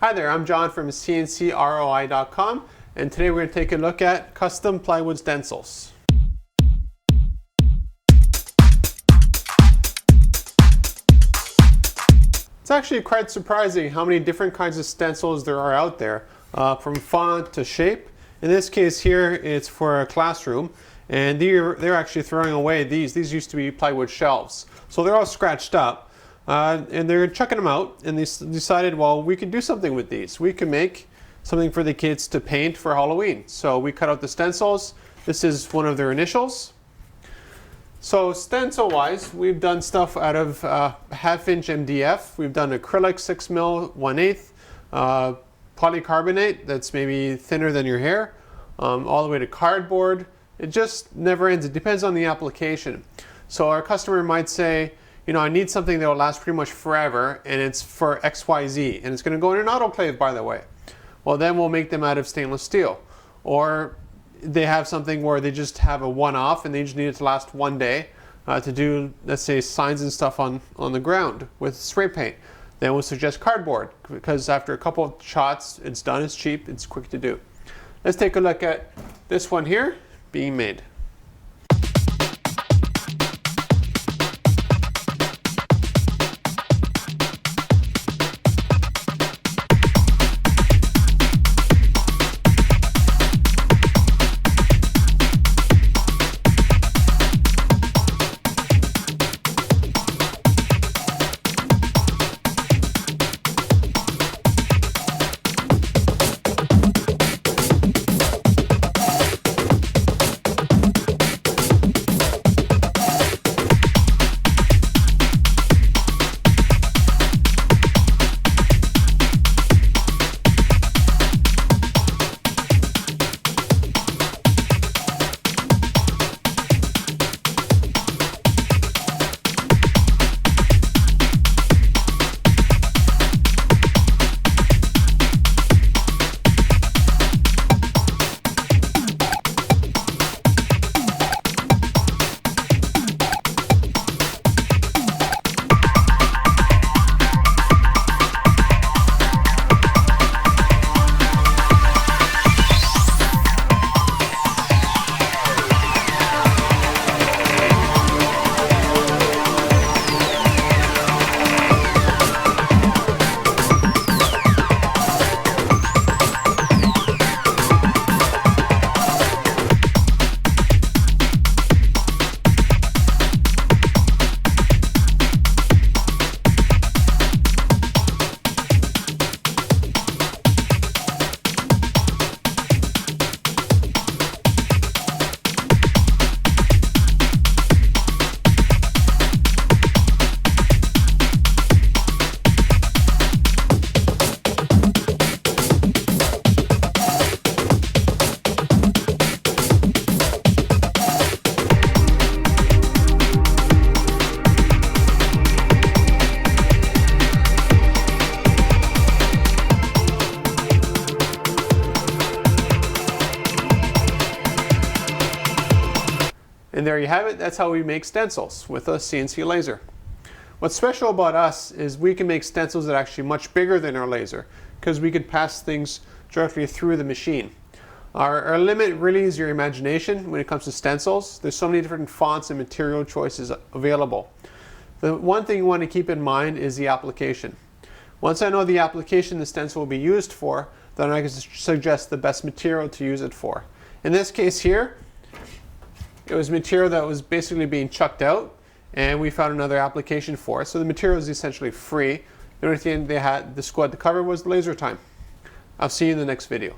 Hi there, I'm John from CNCROI.com, and today we're going to take a look at custom plywood stencils. It's actually quite surprising how many different kinds of stencils there are out there, from font to shape. In this case here, it's for a classroom, and they're actually throwing away these. These used to be plywood shelves, so they're all scratched up. And they're chucking them out, and they decided, well, we could do something with these. We can make something for the kids to paint for Halloween. So we cut out the stencils. This is one of their initials. So stencil wise, we've done stuff out of 1/2" MDF. We've done acrylic 6mm 1/8, polycarbonate that's maybe thinner than your hair, all the way to cardboard. It just never ends. It depends on the application. So our customer might say, you know, I need something that will last pretty much forever, and it's for XYZ, and it's going to go in an autoclave, by the way. Well, then we'll make them out of stainless steel. Or they have something where they just have a one-off, and they just need it to last one day to do, let's say, signs and stuff on the ground with spray paint. Then we'll suggest cardboard, because after a couple of shots, it's done, it's cheap, it's quick to do. Let's take a look at this one here being made. And there you have it. That's how we make stencils with a CNC laser. What's special about us is we can make stencils that are actually much bigger than our laser, because we could pass things directly through the machine. Our limit really is your imagination when it comes to stencils. There's so many different fonts and material choices available. The one thing you want to keep in mind is the application. Once I know the application the stencil will be used for, then I can suggest the best material to use it for. In this case here, it was material that was basically being chucked out, and we found another application for it. So the material is essentially free. The only thing they had the squad to cover was laser time. I'll see you in the next video.